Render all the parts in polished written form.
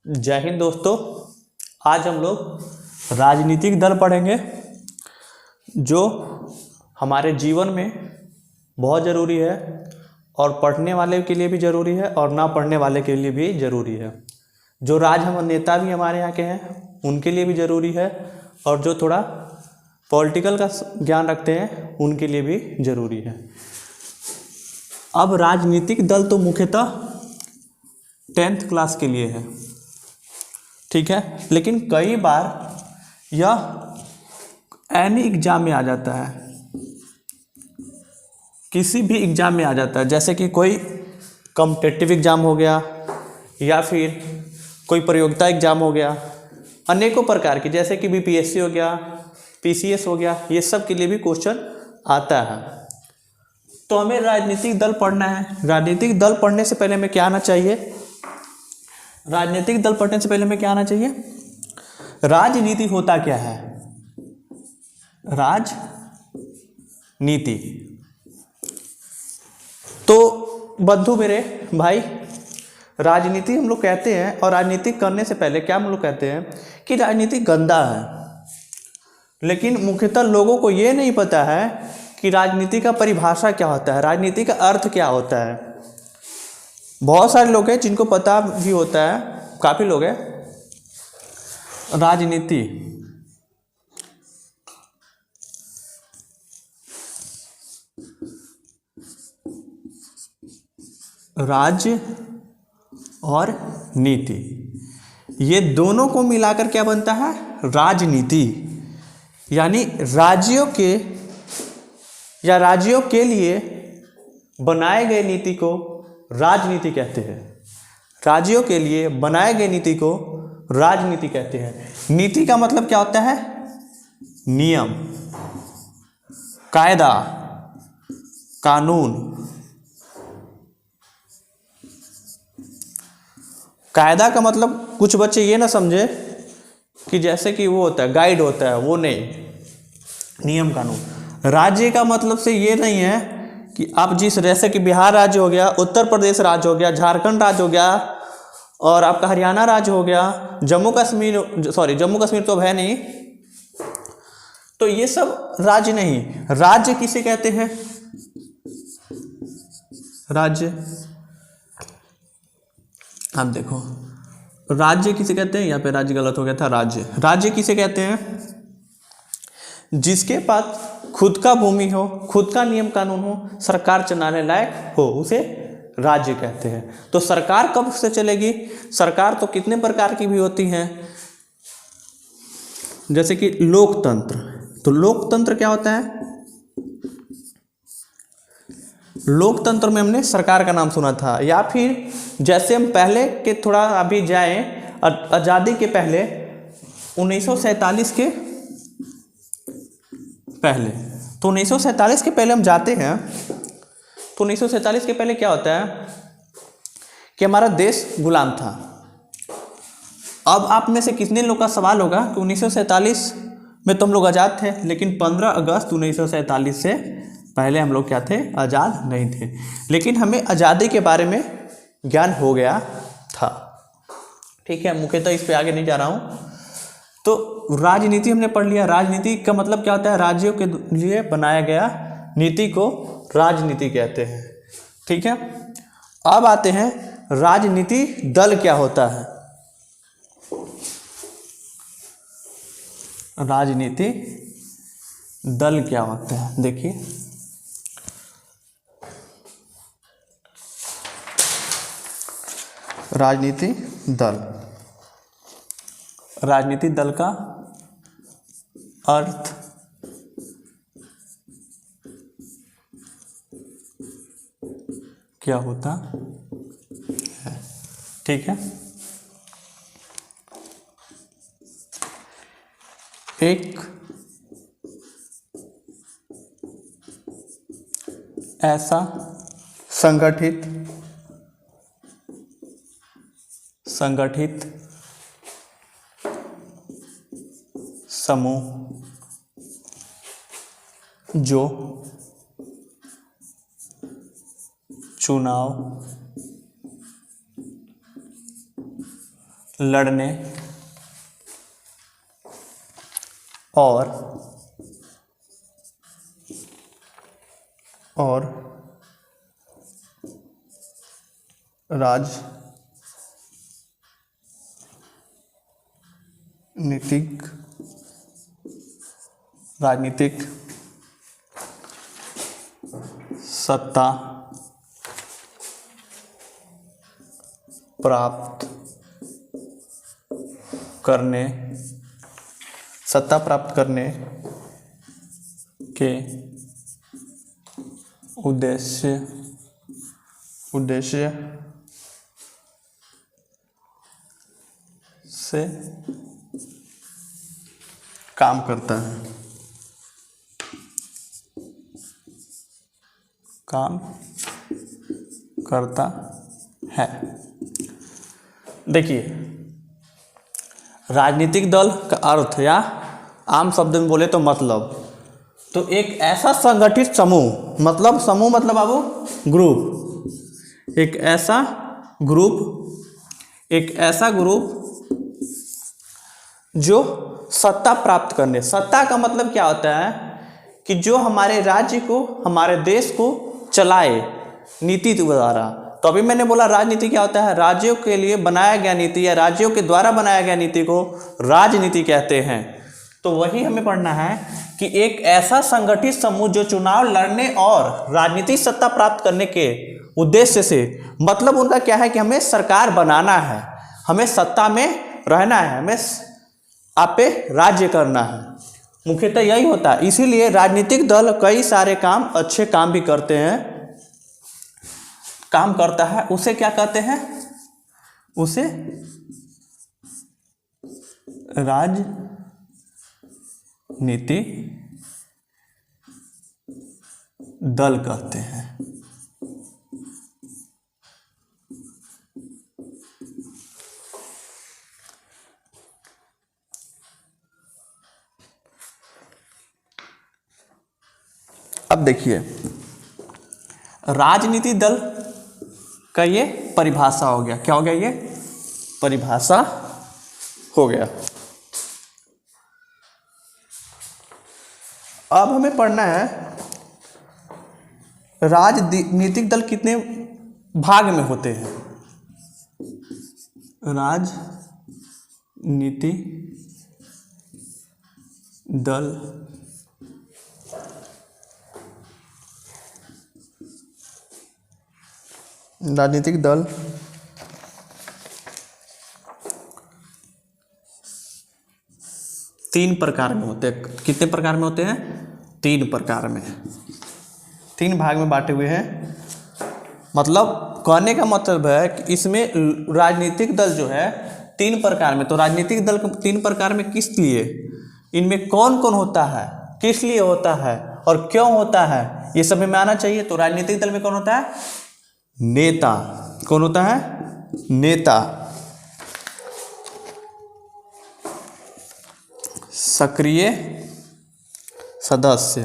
जय हिंद दोस्तों। आज हम लोग राजनीतिक दल पढ़ेंगे जो हमारे जीवन में बहुत ज़रूरी है और पढ़ने वाले के लिए भी ज़रूरी है और ना पढ़ने वाले के लिए भी ज़रूरी है। जो नेता भी हमारे यहाँ के हैं उनके लिए भी ज़रूरी है और जो थोड़ा पॉलिटिकल का ज्ञान रखते हैं उनके लिए भी ज़रूरी है। अब राजनीतिक दल तो मुख्यतः 10th क्लास के लिए है, ठीक है, लेकिन कई बार यह एनी एग्जाम में आ जाता है, किसी भी एग्जाम में आ जाता है। जैसे कि कोई कॉम्पिटिटिव एग्ज़ाम हो गया या फिर कोई प्रतियोगिता एग्ज़ाम हो गया, अनेकों प्रकार की, जैसे कि बीपीएससी हो गया, पीसीएस हो गया, ये सब के लिए भी क्वेश्चन आता है। तो हमें राजनीतिक दल पढ़ना है। राजनीतिक दल पढ़ने से पहले हमें क्या आना चाहिए? राजनीतिक दल पढ़ने से पहले हमें क्या आना चाहिए? राजनीति होता क्या है? राजनीति तो बंधु मेरे भाई, राजनीति हम लोग कहते हैं, और राजनीति करने से पहले क्या हम लोग कहते हैं कि राजनीति गंदा है। लेकिन मुख्यतः लोगों को ये नहीं पता है कि राजनीति का परिभाषा क्या होता है, राजनीति का अर्थ क्या होता है। बहुत सारे लोग हैं जिनको पता भी होता है, काफ़ी लोग हैं। राजनीति राज्य और नीति, ये दोनों को मिलाकर क्या बनता है? राजनीति। यानी राज्यों के लिए बनाए गए नीति को राजनीति कहते हैं। राज्यों के लिए बनाए गए नीति को राजनीति कहते हैं। नीति का मतलब क्या होता है? नियम, कायदा, कानून। कायदा का मतलब कुछ बच्चे ये ना समझे कि जैसे कि वो होता है गाइड होता है, वो नहीं, नियम कानून। राज्य का मतलब से ये नहीं है कि आप जिस, जैसे कि बिहार राज्य हो गया, उत्तर प्रदेश राज्य हो गया, झारखंड राज्य हो गया और आपका हरियाणा राज्य हो गया, जम्मू कश्मीर तो अब है नहीं, तो ये सब राज्य नहीं। राज्य किसे कहते हैं? राज्य, आप देखो, राज्य किसे कहते हैं? यहाँ पे राज्य गलत हो गया था। राज्य किसे कहते हैं? जिसके पास खुद का भूमि हो, खुद का नियम कानून हो, सरकार चलाने लायक हो, उसे राज्य कहते हैं। तो सरकार कब से चलेगी? सरकार तो कितने प्रकार की भी होती हैं, जैसे कि लोकतंत्र। तो लोकतंत्र क्या होता है? लोकतंत्र में हमने सरकार का नाम सुना था। या फिर जैसे हम पहले के थोड़ा अभी जाएं, आज़ादी के पहले 1947 के पहले, तो 1947 के पहले हम जाते हैं। तो 1947 के पहले क्या होता है कि हमारा देश गुलाम था। अब आप में से कितने लोग का सवाल होगा कि 1947 में तो हम लोग आज़ाद थे, लेकिन 15 अगस्त 1947 से पहले हम लोग क्या थे? आज़ाद नहीं थे। लेकिन हमें आज़ादी के बारे में ज्ञान हो गया था, ठीक है। मुख्यतः इस पे आगे नहीं जा रहा हूँ। तो राजनीति हमने पढ़ लिया। राजनीति का मतलब क्या होता है? राज्यों के लिए बनाया गया नीति को राजनीति कहते हैं, ठीक है। अब आते हैं राजनीति दल क्या होता है। राजनीति दल क्या होता है? देखिए, राजनीति दल का अर्थ क्या होता है, ठीक है। एक ऐसा संगठित समूह जो चुनाव लड़ने और राजनीतिक सत्ता प्राप्त करने के उद्देश्य से काम करता है। देखिए, राजनीतिक दल का अर्थ या आम शब्द में बोले तो मतलब, तो एक ऐसा संगठित समूह, समूह मतलब बाबू ग्रुप, एक ऐसा ग्रुप जो सत्ता प्राप्त करने, सत्ता का मतलब क्या होता है कि जो हमारे राज्य को, हमारे देश को चलाए नीति द्वारा। तो अभी मैंने बोला राजनीति क्या होता है, राज्यों के लिए बनाया गया नीति या राज्यों के द्वारा बनाया गया नीति को राजनीति कहते हैं। तो वही हमें पढ़ना है कि एक ऐसा संगठित समूह जो चुनाव लड़ने और राजनीतिक सत्ता प्राप्त करने के उद्देश्य से, मतलब उनका क्या है कि हमें सरकार बनाना है, हमें सत्ता में रहना है, हमें आप पे राज्य करना है, मुख्यतः यही होता है। इसीलिए राजनीतिक दल कई सारे अच्छे काम भी करते हैं, काम करता है, उसे क्या कहते हैं, उसे राजनीति दल कहते हैं। अब देखिए, राजनीति दल का ये परिभाषा हो गया। क्या हो गया? ये परिभाषा हो गया। अब हमें पढ़ना है राजनीतिक दल कितने भाग में होते हैं। राजनीतिक दल तीन प्रकार में होते हैं। कितने प्रकार में होते हैं? तीन प्रकार में, तीन भाग में बांटे हुए हैं। मतलब कहने का मतलब है कि इसमें राजनीतिक दल जो है तीन प्रकार में, तो राजनीतिक दल तीन प्रकार में किस लिए, इनमें कौन कौन होता है, किस लिए होता है और क्यों होता है, ये सब में आना चाहिए। तो राजनीतिक दल में कौन होता है? नेता। कौन होता है? नेता। सक्रिय सदस्य,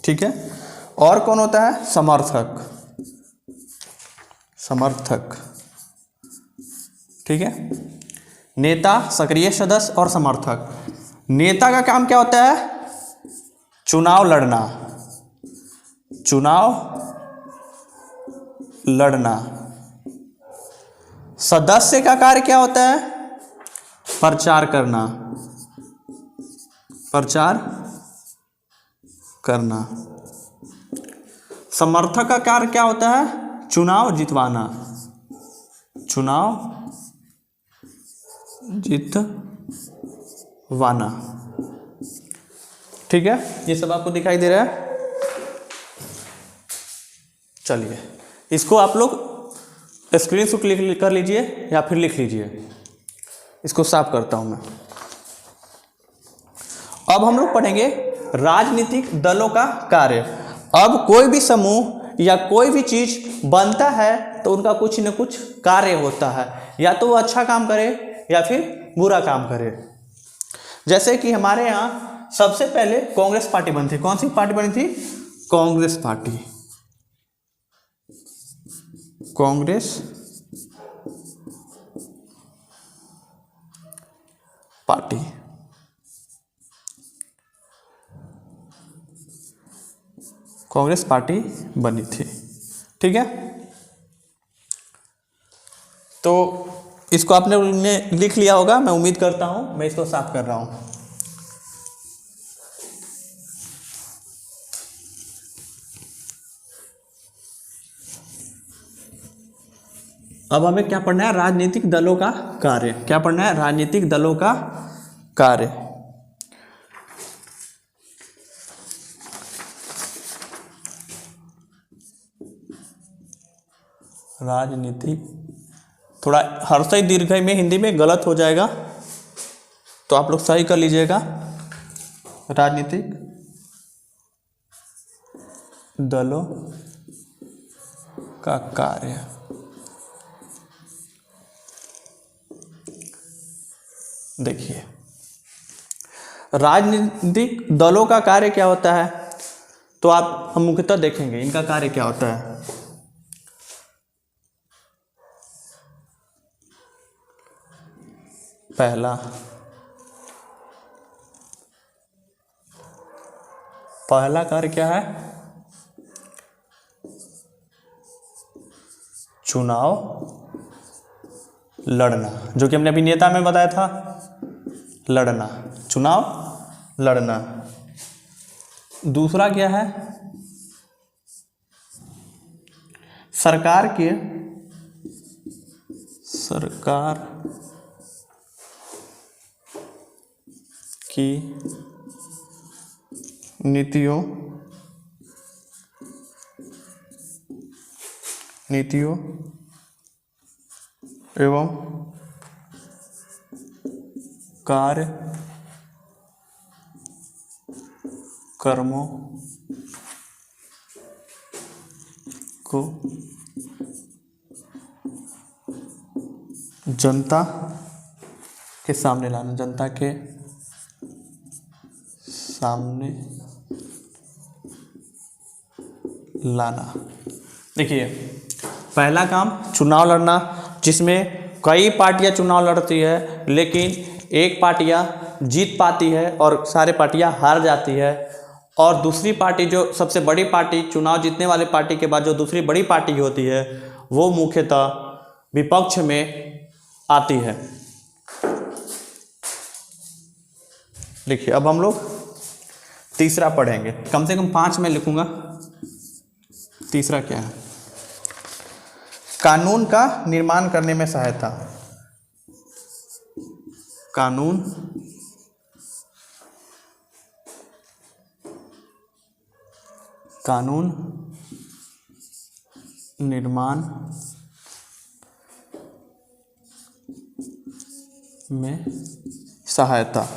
ठीक है। और कौन होता है? समर्थक, ठीक है। नेता, सक्रिय सदस्य और समर्थक। नेता का काम क्या होता है? चुनाव लड़ना। सदस्य का कार्य क्या होता है? प्रचार करना। समर्थक का कार्य क्या होता है? चुनाव जितवाना। ठीक है, ये सब आपको दिखाई दे रहा है। चलिए, इसको आप लोग स्क्रीनशॉट कर लीजिए या फिर लिख लीजिए। इसको साफ करता हूं मैं। अब हम लोग पढ़ेंगे राजनीतिक दलों का कार्य। अब कोई भी समूह या कोई भी चीज बनता है तो उनका कुछ न कुछ कार्य होता है, या तो वो अच्छा काम करे या फिर बुरा काम करे। जैसे कि हमारे यहाँ सबसे पहले कांग्रेस पार्टी बनी थी। कौन सी पार्टी बनी थी? Congress party. Congress party. Congress party बनी थी। ठीक है, तो इसको आपने लिख लिया होगा, मैं उम्मीद करता हूं। मैं इसको साफ कर रहा हूं। अब हमें क्या पढ़ना है? राजनीतिक दलों का कार्य। क्या पढ़ना है? राजनीतिक दलों का कार्य। राजनीतिक, थोड़ा हर्षई दीर्घई में हिंदी में गलत हो जाएगा, तो आप लोग सही कर लीजिएगा। राजनीतिक दलों का कार्य। देखिए, राजनीतिक दलों का कार्य क्या होता है, तो हम मुख्यतः देखेंगे इनका कार्य क्या होता है। पहला कार्य क्या है? चुनाव लड़ना, जो कि हमने अभी नेता में बताया था, लड़ना, चुनाव लड़ना। दूसरा क्या है? सरकार की नीतियों एवं कर्मों को जनता के सामने लाना, जनता के सामने लाना। देखिए, पहला काम चुनाव लड़ना, जिसमें कई पार्टियां चुनाव लड़ती है, लेकिन एक पार्टियां जीत पाती है और सारे पार्टियां हार जाती है। और दूसरी पार्टी, जो सबसे बड़ी पार्टी, चुनाव जीतने वाले पार्टी के बाद जो दूसरी बड़ी पार्टी होती है, वो मुख्यतः विपक्ष में आती है। देखिए, अब हम लोग तीसरा पढ़ेंगे, कम से कम 5 में लिखूंगा। तीसरा क्या है? कानून का निर्माण करने में सहायता। कानून निर्माण में सहायता।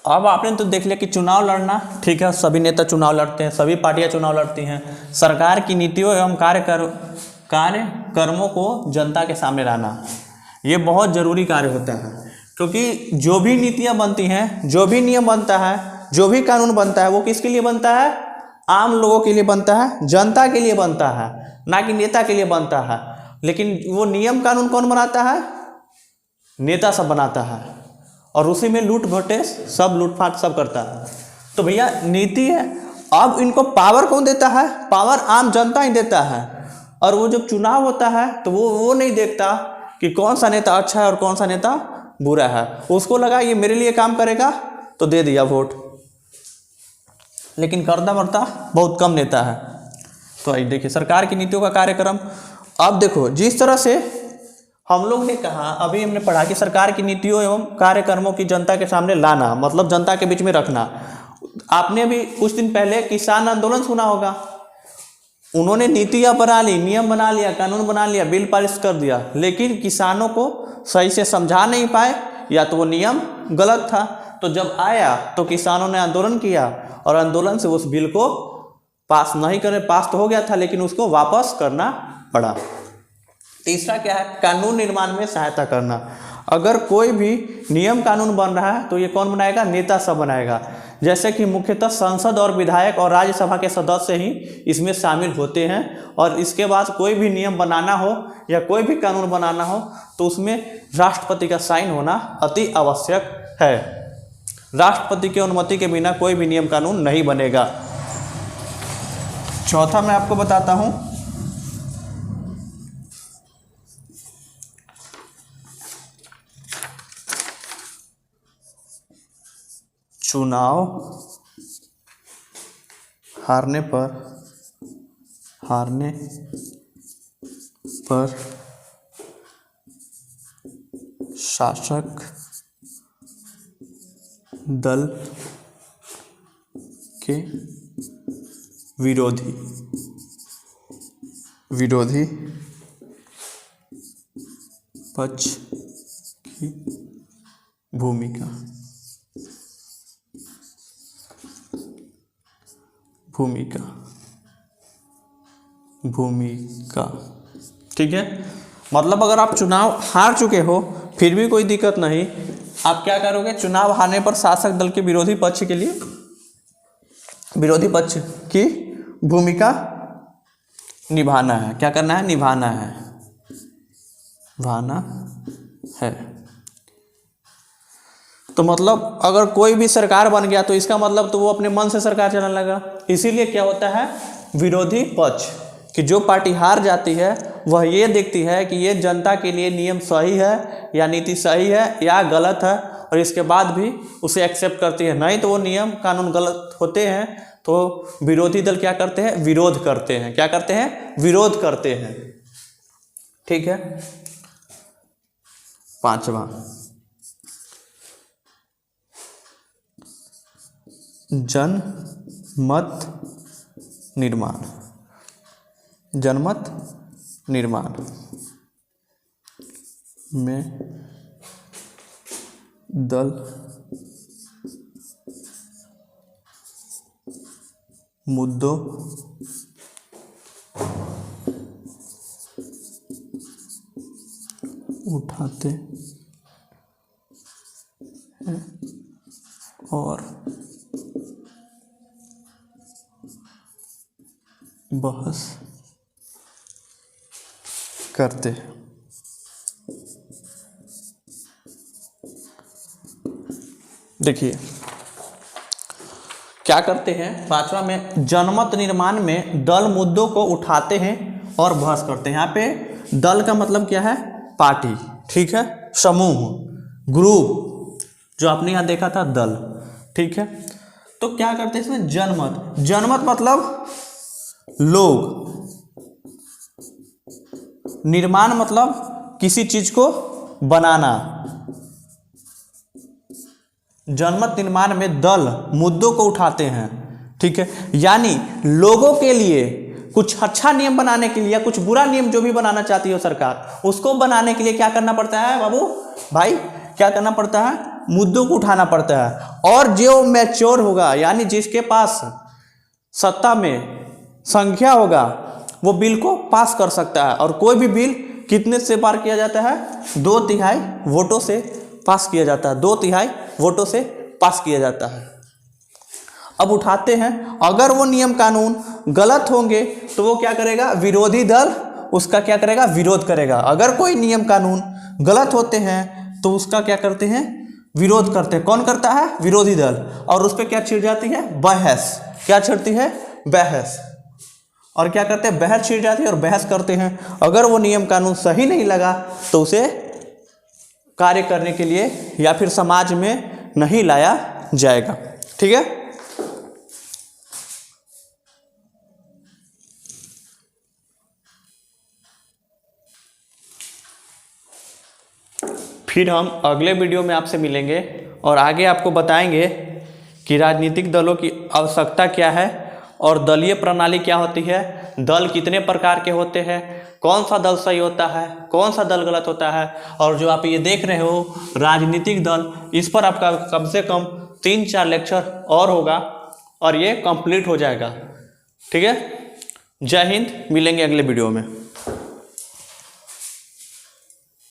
अब आपने तो देख लिया कि चुनाव लड़ना, ठीक है, सभी नेता चुनाव लड़ते हैं, सभी पार्टियां चुनाव लड़ती हैं। सरकार की नीतियों एवं कार्यक्रमों को जनता के सामने लाना, ये बहुत ज़रूरी कार्य होता है, क्योंकि जो भी नीतियां बनती हैं, जो भी नियम बनता है, जो भी कानून बनता है, वो किसके लिए बनता है? आम लोगों के लिए बनता है, जनता के लिए बनता है, ना कि नेता के लिए बनता है। लेकिन वो नियम कानून कौन बनाता है? नेता सब बनाता है, और उसी में लूट घोटे सब, लूटपाट सब करता है। तो भैया नीति है, अब इनको पावर कौन देता है? पावर आम जनता ही देता है। और वो जब चुनाव होता है तो वो नहीं देखता कि कौन सा नेता अच्छा है और कौन सा नेता बुरा है। उसको लगा ये मेरे लिए काम करेगा तो दे दिया वोट, लेकिन करता वर्ता बहुत कम नेता है। तो ये देखिए, सरकार की नीतियों का कार्यक्रम। अब देखो, जिस तरह से हम लोग ने कहा, अभी हमने पढ़ा कि सरकार की नीतियों एवं कार्यक्रमों की जनता के सामने लाना, मतलब जनता के बीच में रखना। आपने अभी कुछ दिन पहले किसान आंदोलन सुना होगा। उन्होंने नीतियां बना ली, नियम बना लिया, कानून बना लिया, बिल पारित कर दिया, लेकिन किसानों को सही से समझा नहीं पाए, या तो वो नियम गलत था। तो जब आया तो किसानों ने आंदोलन किया, और आंदोलन से उस बिल को पास नहीं करे, पास तो हो गया था लेकिन उसको वापस करना पड़ा। तीसरा क्या है? कानून निर्माण में सहायता करना। अगर कोई भी नियम कानून बन रहा है तो ये कौन बनाएगा? नेता सब बनाएगा। जैसे कि मुख्यतः संसद और विधायक और राज्यसभा के सदस्य ही इसमें शामिल होते हैं। और इसके बाद कोई भी नियम बनाना हो या कोई भी कानून बनाना हो तो उसमें राष्ट्रपति का साइन होना अति आवश्यक है। राष्ट्रपति की अनुमति के बिना कोई भी नियम कानून नहीं बनेगा। चौथा मैं आपको बताता हूं, चुनाव हारने पर शासक दल के विरोधी पक्ष की भूमिका ठीक है। मतलब अगर आप चुनाव हार चुके हो फिर भी कोई दिक्कत नहीं, आप क्या करोगे? चुनाव हारने पर शासक दल के विरोधी पक्ष की भूमिका निभाना है। क्या करना है? निभाना है। तो मतलब अगर कोई भी सरकार बन गया तो इसका मतलब तो वो अपने मन से सरकार चलाने लगा। इसीलिए क्या होता है? विरोधी पक्ष कि जो पार्टी हार जाती है वह ये देखती है कि ये जनता के लिए नियम सही है या नीति सही है या गलत है, और इसके बाद भी उसे एक्सेप्ट करती है। नहीं तो वो नियम कानून गलत होते हैं तो विरोधी दल क्या करते हैं? विरोध करते हैं। क्या करते हैं? विरोध करते हैं। ठीक है। पांचवा, जनमत निर्माण में दल मुद्दों उठाते हैं और बहस करते हैं। देखिए क्या करते हैं, पांचवा में जनमत निर्माण में दल मुद्दों को उठाते हैं और बहस करते हैं। यहाँ पे दल का मतलब क्या है? पार्टी, ठीक है, समूह, ग्रुप, जो आपने यहाँ देखा था दल, ठीक है। तो क्या करते हैं इसमें? जनमत मतलब लोग, निर्माण मतलब किसी चीज को बनाना। जनमत निर्माण में दल मुद्दों को उठाते हैं, ठीक है। यानी लोगों के लिए कुछ अच्छा नियम बनाने के लिए या कुछ बुरा नियम जो भी बनाना चाहती हो सरकार, उसको बनाने के लिए क्या करना पड़ता है बाबू भाई? क्या करना पड़ता है? मुद्दों को उठाना पड़ता है। और जो मैच्योर होगा यानी जिसके पास सत्ता में संख्या होगा वो बिल को पास कर सकता है। और कोई भी बिल कितने से पार किया जाता है? 2/3 वोटों से पास किया जाता है। 2/3 वोटों से पास किया जाता है। अब उठाते हैं, अगर वो नियम कानून गलत होंगे तो वो क्या करेगा? विरोधी दल उसका क्या करेगा? विरोध करेगा। अगर कोई नियम कानून गलत होते हैं तो उसका क्या करते हैं? विरोध करते हैं। कौन करता है? विरोधी दल। और उस पर क्या छिड़ जाती है? बहस। क्या छिड़ती है? बहस। और क्या करते हैं? बहस छिड़ जाती है और बहस करते हैं। अगर वो नियम कानून सही नहीं लगा तो उसे कार्य करने के लिए या फिर समाज में नहीं लाया जाएगा, ठीक है। फिर हम अगले वीडियो में आपसे मिलेंगे और आगे आपको बताएंगे कि राजनीतिक दलों की आवश्यकता क्या है और दलीय प्रणाली क्या होती है, दल कितने प्रकार के होते हैं, कौन सा दल सही होता है, कौन सा दल गलत होता है। और जो आप ये देख रहे हो राजनीतिक दल, इस पर आपका कम से कम 3-4 लेक्चर और होगा और ये कंप्लीट हो जाएगा, ठीक है। जय हिंद, मिलेंगे अगले वीडियो में।